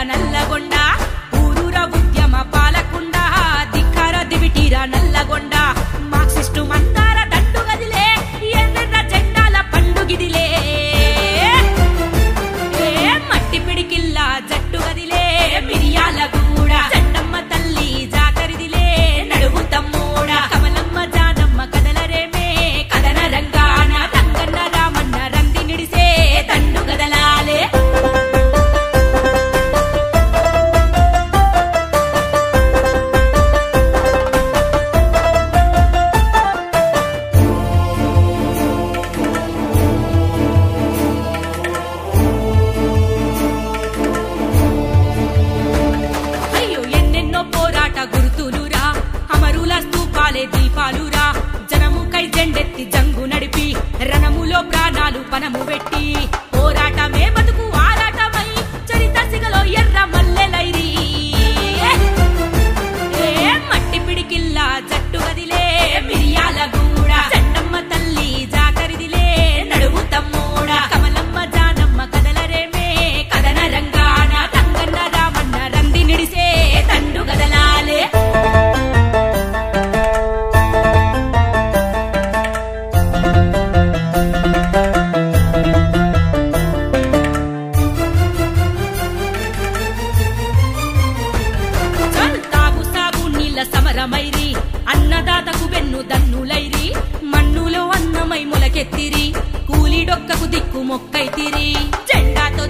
నల్లగొండ ఊరూర ఉద్యమ పాలకుండ ధిక్కార దివిటీర నల్లగొండ మార్క్సిస్టు మందార దండు గదిలే ఎర్రెర్ర జెండాల పండుగిదిలే మట్టి పిడికిల్ల జట్టు గదిలే మిరియాల గూడ జండమ్మ తల్లి జాతరిదిలే నడువు తమ్మోడ కమలమ్మ జానమ్మ కదలరేమే కదన రంగాన తంగన్న రామన్న రంది నిడిసే తండు గదలాలే దీపాలురా జనముకై జెండెత్తి జంగు నడిపి రణములో ప్రాణాలు పనము పెట్టి పోరాటమే బతుకు ఆరాటమై చరిత సిగలో ఎర్ర మల్లెలైరి మట్టి పిడికిల్ల జట్టు గదిలే మిరియాల గూడ జండమ్మ తల్లి జాతరిదిలే నడువు తమ్మోడ కమలమ్మ జానమ్మ కదలరేమే కదన రంగాన తంగన్న రామన్న రంది నిడిసే తండు గదలాలే సమరమైరి అన్నదాతకు వెన్ను దన్నులైరి మన్నులో అన్నమై మొలకెత్తిరి కూలి డొక్కకు దిక్కు మొక్కైతిరి జెండాతో